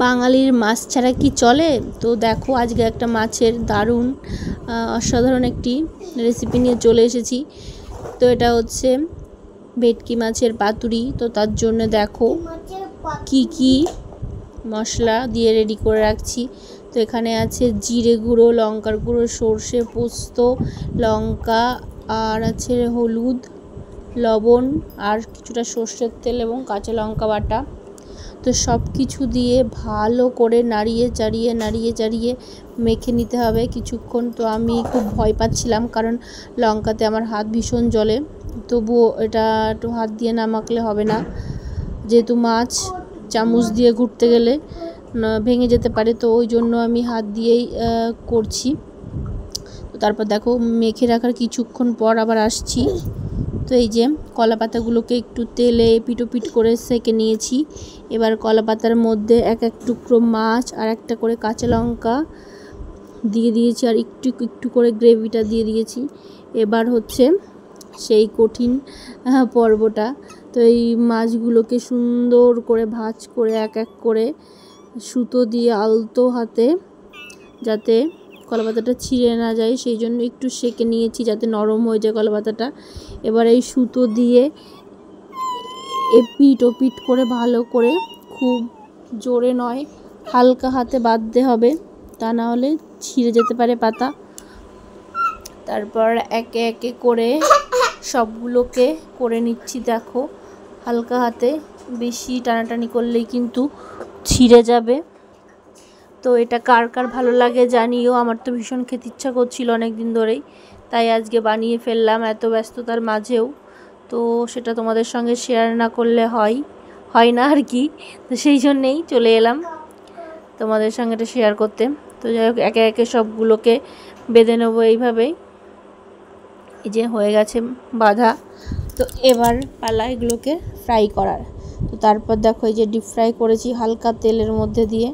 বাঙালির মাছ ছাড়া কি চলে? তো দেখো আজকে একটা মাছের দারুণ অসাধারণ একটি রেসিপি নিয়ে চলে এসেছি। তো এটা হচ্ছে ভেটকি মাছের পাতুরি। তো তার জন্য দেখো কি কি মশলা দিয়ে রেডি করে রাখছি। তো এখানে আছে জিরে গুঁড়ো, লঙ্কার গুঁড়ো, সর্ষে পোস্ত, লঙ্কা, আর আছে হলুদ, লবণ, আর কিছুটা সর্ষের তেল এবং কাঁচা লঙ্কা বাটা। তো সব কিছু দিয়ে ভালো করে নাড়িয়ে চাড়িয়ে মেখে নিতে হবে কিছুক্ষণ। তো আমি খুব ভয় পাচ্ছিলাম কারণ লঙ্কাতে আমার হাত ভীষণ জ্বলে, তবুও এটা একটু হাত দিয়ে না মাখলে হবে না, যেহেতু মাছ চামচ দিয়ে ঘুরতে গেলে ভেঙে যেতে পারে, তো ওই জন্য আমি হাত দিয়েই করছি। তো তারপর দেখো মেখে রাখার কিছুক্ষণ পর আবার আসছি। তো এই যে কলা পাতাগুলোকে একটু তেলে পিটোপিট করে সেঁকে নিয়েছি। এবার কলা পাতার মধ্যে এক এক টুকরো মাছ আর একটা করে কাঁচা লঙ্কা দিয়ে দিয়েছি, আর একটু একটু করে গ্রেভিটা দিয়ে দিয়েছি। এবার হচ্ছে সেই কঠিন পর্বটা। তো এই মাছগুলোকে সুন্দর করে ভাঁজ করে এক এক করে সুতো দিয়ে আলতো হাতে, যাতে কলা পাতাটা ছিঁড়ে না যায়, সেই জন্য একটু সেঁকে নিয়েছি যাতে নরম হয়ে যায় কলা পাতাটা। এবার এই সুতো দিয়ে এপিট ওপিট করে ভালো করে, খুব জোরে নয়, হালকা হাতে বাঁধতে হবে, তা না হলে ছিঁড়ে যেতে পারে পাতা। তারপর একে একে করে সবগুলোকে করে নিচ্ছি। দেখো হালকা হাতে, বেশি টানাটানি করলেই কিন্তু ছিঁড়ে যাবে। তো এটা কার কার ভালো লাগে জানিও। আমার তো ভীষণ খেতে ইচ্ছা করছিল অনেক দিন ধরেই, তাই আজকে বানিয়ে ফেললাম এত ব্যস্ততার মাঝেও। তো সেটা তোমাদের সঙ্গে শেয়ার না করলে হয় না আর কি। তো সেই জন্যেই চলে এলাম তোমাদের সঙ্গে এটা শেয়ার করতে। তো যাই হোক একে একে সবগুলোকে বেঁধে নেবো এইভাবেই। এই যে হয়ে গেছে বাঁধা। তো এবার পালা এগুলোকে ফ্রাই করার। তো তারপর দেখো এই যে ডিপ ফ্রাই করেছি হালকা তেলের মধ্যে দিয়ে।